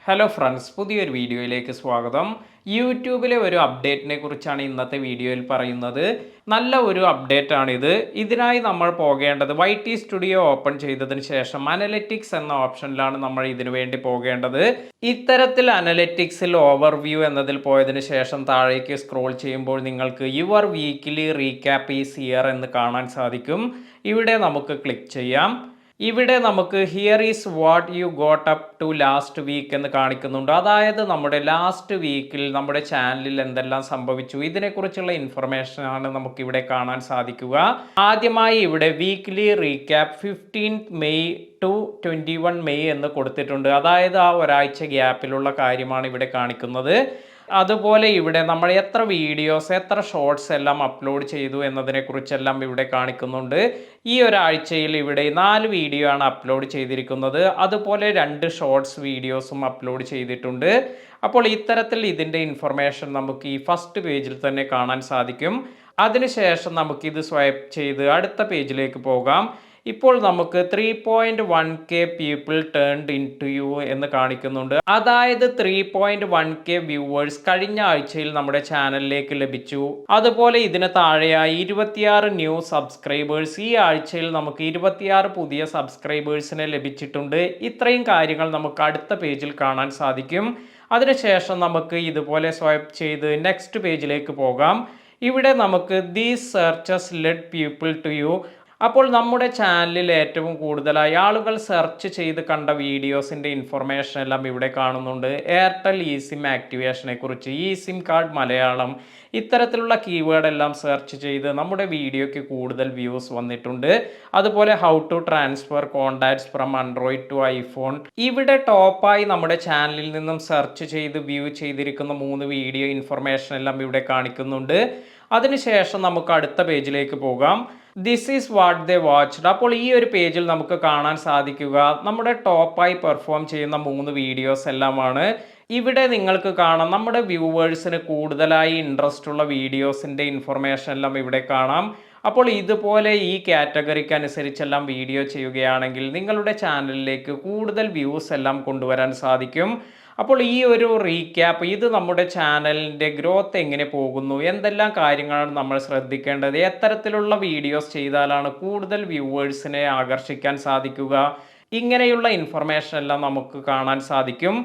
Hello friends, പുതിയൊരു വീഡിയോയിലേക്ക് സ്വാഗതം. യൂട്യൂബിലെ ഒരു അപ്ഡേറ്റിനെ കുറിച്ചാണ് ഇന്നത്തെ വീഡിയോയിൽ പറയുന്നത്. നല്ല ഒരു അപ്ഡേറ്റ് ആണിത്. ഇതിനായി നമ്മൾ പോകേണ്ടത് YT സ്റ്റുഡിയോ ഓപ്പൺ ചെയ്തതിന് ശേഷം അനലിറ്റിക്സ് എന്ന ഓപ്ഷനിലാണ് നമ്മൾ ഇതിനു വേണ്ടി പോകേണ്ടത്. ഇത്തരത്തിൽ അനലിറ്റിക്സിൽ ഓവർവ്യൂ എന്നതിൽ പോയതിന് ശേഷം താഴേക്ക് സ്ക്രോൾ ചെയ്യുമ്പോൾ നിങ്ങൾക്ക് your weekly recap is here എന്ന് കാണാൻ സാധിക്കും. ഇവിടെ നമുക്ക് ക്ലിക്ക് ചെയ്യാം. ഇവിടെ നമുക്ക് here is what you got up to last week എന്ന് കാണിക്കുന്നുണ്ട്. അതായത് നമ്മുടെ ലാസ്റ്റ് വീക്കിൽ നമ്മുടെ ചാനലിൽ എന്തെല്ലാം സംഭവിച്ചു ഇതിനെക്കുറിച്ചുള്ള ഇൻഫർമേഷൻ ആണ് നമുക്ക് ഇവിടെ കാണാൻ സാധിക്കുക. ആദ്യമായി ഇവിടെ weekly recap 15th May to 21 May എന്ന് കൊടുത്തിട്ടുണ്ട്. അതായത് ആ ഒരാഴ്ച ഗ്യാപ്പിലുള്ള കാര്യമാണ് ഇവിടെ കാണിക്കുന്നത്. അതുപോലെ ഇവിടെ നമ്മൾ എത്ര വീഡിയോസ് എത്ര ഷോർട്സ് എല്ലാം അപ്ലോഡ് ചെയ്തു എന്നതിനെക്കുറിച്ചെല്ലാം ഇവിടെ കാണിക്കുന്നുണ്ട്. ഈ ഒരാഴ്ചയിൽ ഇവിടെ 4 വീഡിയോ ആണ് അപ്ലോഡ് ചെയ്തിരിക്കുന്നത്. അതുപോലെ 2 ഷോർട്സ് വീഡിയോസും അപ്ലോഡ് ചെയ്തിട്ടുണ്ട്. അപ്പോൾ ഇത്തരത്തിൽ ഇതിൻ്റെ ഇൻഫർമേഷൻ നമുക്ക് ഈ ഫസ്റ്റ് പേജിൽ തന്നെ കാണാൻ സാധിക്കും. അതിനുശേഷം നമുക്കിത് സ്വൈപ്പ് ചെയ്ത് അടുത്ത പേജിലേക്ക് പോകാം. ഇപ്പോൾ നമുക്ക് 3.1K people turned in to you എന്ന് കാണിക്കുന്നുണ്ട്. അതായത് 3.1K വ്യൂവേഴ്സ് കഴിഞ്ഞ ആഴ്ചയിൽ നമ്മുടെ ചാനലിലേക്ക് ലഭിച്ചു. അതുപോലെ ഇതിന് താഴെയായി 26 ന്യൂ സബ്സ്ക്രൈബേഴ്സ്. ഈ ആഴ്ചയിൽ നമുക്ക് 26 പുതിയ സബ്സ്ക്രൈബേഴ്സിനെ ലഭിച്ചിട്ടുണ്ട്. ഇത്രയും കാര്യങ്ങൾ നമുക്ക് അടുത്ത പേജിൽ കാണാൻ സാധിക്കും. അതിനുശേഷം നമുക്ക് ഇതുപോലെ സ്വൈപ്പ് ചെയ്ത് നെക്സ്റ്റ് പേജിലേക്ക് പോകാം. ഇവിടെ നമുക്ക് these searches led people to you. അപ്പോൾ നമ്മുടെ ചാനലിൽ ഏറ്റവും കൂടുതലായി ആളുകൾ സെർച്ച് ചെയ്ത് കണ്ട വീഡിയോസിൻ്റെ ഇൻഫർമേഷൻ എല്ലാം ഇവിടെ കാണുന്നുണ്ട്. എയർടെൽ ഇ സിം ആക്ടിവേഷനെ കുറിച്ച്, ഇ സിം കാർഡ് മലയാളം, ഇത്തരത്തിലുള്ള കീവേഡ് എല്ലാം സെർച്ച് ചെയ്ത് നമ്മുടെ വീഡിയോയ്ക്ക് കൂടുതൽ വ്യൂസ് വന്നിട്ടുണ്ട്. അതുപോലെ how to transfer contacts from Android to iPhone. ഇവിടെ ടോപ്പായി നമ്മുടെ ചാനലിൽ നിന്നും സെർച്ച് ചെയ്ത് വ്യൂ ചെയ്തിരിക്കുന്ന 3 വീഡിയോ ഇൻഫർമേഷൻ എല്ലാം ഇവിടെ കാണിക്കുന്നുണ്ട്. അതിനുശേഷം നമുക്ക് അടുത്ത പേജിലേക്ക് പോകാം. This is what they watched. അപ്പോൾ ഈ ഒരു പേജിൽ നമുക്ക് കാണാൻ സാധിക്കുക നമ്മുടെ ടോപ്പായി പെർഫോം ചെയ്യുന്ന 3 വീഡിയോസ് എല്ലാമാണ്. ഇവിടെ നിങ്ങൾക്ക് കാണാം നമ്മുടെ വ്യൂവേഴ്സിന് കൂടുതലായി ഇൻട്രസ്റ്റ് ഉള്ള വീഡിയോസിൻ്റെ ഇൻഫർമേഷൻ എല്ലാം ഇവിടെ കാണാം. അപ്പോൾ ഇതുപോലെ ഈ കാറ്റഗറിക്ക് അനുസരിച്ചെല്ലാം വീഡിയോ ചെയ്യുകയാണെങ്കിൽ നിങ്ങളുടെ ചാനലിലേക്ക് കൂടുതൽ വ്യൂസ് എല്ലാം കൊണ്ടുവരാൻ സാധിക്കും. അപ്പോൾ ഈ ഒരു റീക്യാപ്പ് ഇത് നമ്മുടെ ചാനലിൻ്റെ ഗ്രോത്ത് എങ്ങനെ പോകുന്നു, എന്തെല്ലാം കാര്യങ്ങളാണ് നമ്മൾ ശ്രദ്ധിക്കേണ്ടത്, എത്തരത്തിലുള്ള വീഡിയോസ് ചെയ്താലാണ് കൂടുതൽ വ്യൂവേഴ്സിനെ ആകർഷിക്കാൻ സാധിക്കുക, ഇങ്ങനെയുള്ള ഇൻഫർമേഷൻ എല്ലാം നമുക്ക് കാണാൻ സാധിക്കും.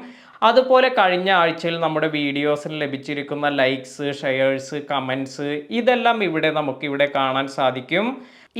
അതുപോലെ കഴിഞ്ഞ ആഴ്ചയിൽ നമ്മുടെ വീഡിയോസിന് ലഭിച്ചിരിക്കുന്ന ലൈക്സ്, ഷെയർസ്, കമൻസ് ഇതെല്ലാം നമുക്കിവിടെ കാണാൻ സാധിക്കും.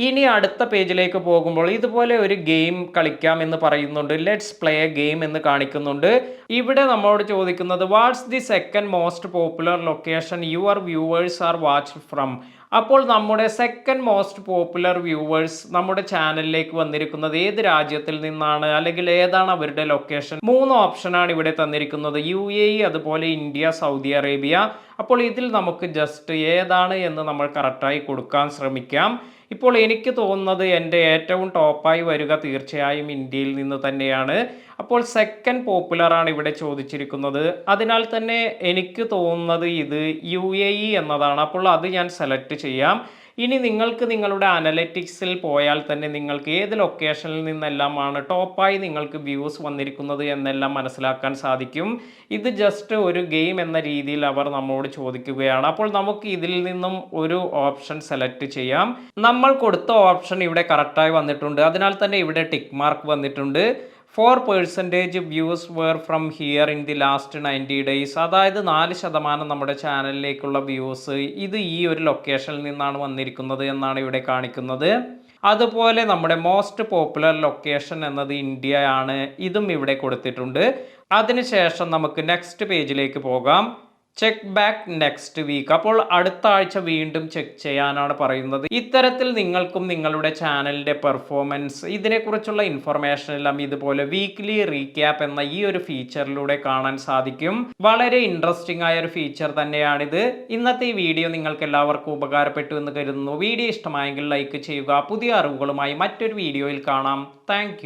ഇനി അടുത്ത പേജിലേക്ക് പോകുമ്പോൾ ഇതുപോലെ ഒരു ഗെയിം കളിക്കാം എന്ന് പറയുന്നുണ്ട്. ലെറ്റ്സ് പ്ലേ എ ഗെയിം എന്ന് കാണിക്കുന്നുണ്ട്. ഇവിടെ നമ്മളോട് ചോദിക്കുന്നത് what's the second most popular location your viewers are watched from. അപ്പോൾ നമ്മുടെ സെക്കൻഡ് മോസ്റ്റ് പോപ്പുലർ വ്യൂവേഴ്സ് നമ്മുടെ ചാനലിലേക്ക് വന്നിരിക്കുന്നത് ഏത് രാജ്യത്തിൽ നിന്നാണ്, അല്ലെങ്കിൽ ഏതാണ് അവരുടെ ലൊക്കേഷൻ? 3 ഓപ്ഷനാണ് ഇവിടെ തന്നിരിക്കുന്നത്. UAE, അതുപോലെ ഇന്ത്യ, സൗദി അറേബ്യ. അപ്പോൾ ഇതിൽ നമുക്ക് ജസ്റ്റ് ഏതാണ് എന്ന് നമ്മൾ കറക്റ്റായി കൊടുക്കാൻ ശ്രമിക്കാം. ഇപ്പോൾ എനിക്ക് തോന്നുന്നത് എൻ്റെ ഏറ്റവും ടോപ്പായി വരിക തീർച്ചയായും ഇന്ത്യയിൽ നിന്ന് തന്നെയാണ്. അപ്പോൾ സെക്കൻഡ് പോപ്പുലറാണ് ഇവിടെ ചോദിച്ചിരിക്കുന്നത്. അതിനാൽ തന്നെ എനിക്ക് തോന്നുന്നത് ഇത് UAE എന്നതാണ്. അപ്പോൾ അത് ഞാൻ സെലക്ട് ചെയ്യാം. ഇനി നിങ്ങൾക്ക് നിങ്ങളുടെ അനലിറ്റിക്സിൽ പോയാൽ തന്നെ നിങ്ങൾക്ക് ഏത് ലൊക്കേഷനിൽ നിന്നെല്ലാമാണ് ടോപ്പായി നിങ്ങൾക്ക് വ്യൂസ് വന്നിരിക്കുന്നത് എന്നെല്ലാം മനസ്സിലാക്കാൻ സാധിക്കും. ഇത് ജസ്റ്റ് ഒരു ഗെയിം എന്ന രീതിയിൽ അവർ നമ്മോട് ചോദിക്കുകയാണ്. അപ്പോൾ നമുക്ക് ഇതിൽ നിന്നും ഒരു ഓപ്ഷൻ സെലക്ട് ചെയ്യാം. നമ്മൾ കൊടുത്ത ഓപ്ഷൻ ഇവിടെ കറക്റ്റായി വന്നിട്ടുണ്ട്. അതിനാൽ തന്നെ ഇവിടെ ടിക്ക് മാർക്ക് വന്നിട്ടുണ്ട്. 4% views were from here in the last 90 days. അതായത് 4% നമ്മുടെ ചാനലിലേക്കുള്ള വ്യൂസ് ഇത് ഈ ഒരു ലൊക്കേഷനിൽ നിന്നാണ് വന്നിരിക്കുന്നത് എന്നാണ് ഇവിടെ കാണിക്കുന്നത്. അതുപോലെ നമ്മുടെ മോസ്റ്റ് പോപ്പുലർ ലൊക്കേഷൻ എന്നത് ഇന്ത്യ ആണ്. ഇതും ഇവിടെ കൊടുത്തിട്ടുണ്ട്. അതിനുശേഷം നമുക്ക് നെക്സ്റ്റ് പേജിലേക്ക് പോകാം. Check back next week. അപ്പോൾ അടുത്ത ആഴ്ച വീണ്ടും ചെക്ക് ചെയ്യാനാണ് പറയുന്നത്. ഇത്തരത്തിൽ നിങ്ങൾക്കും നിങ്ങളുടെ ചാനലിൻ്റെ പെർഫോമൻസ് ഇതിനെക്കുറിച്ചുള്ള ഇൻഫർമേഷൻ എല്ലാം ഇതുപോലെ വീക്ക്ലി റീക്യാപ്പ് എന്ന ഈ ഒരു ഫീച്ചറിലൂടെ കാണാൻ സാധിക്കും. വളരെ ഇൻട്രസ്റ്റിംഗ് ആയ ഒരു ഫീച്ചർ തന്നെയാണിത്. ഇന്നത്തെ ഈ വീഡിയോ നിങ്ങൾക്ക് എല്ലാവർക്കും ഉപകാരപ്പെട്ടു എന്ന് കരുതുന്നു. വീഡിയോ ഇഷ്ടമായെങ്കിൽ ലൈക്ക് ചെയ്യുക. പുതിയ അറിവുകളുമായി മറ്റൊരു വീഡിയോയിൽ കാണാം. താങ്ക്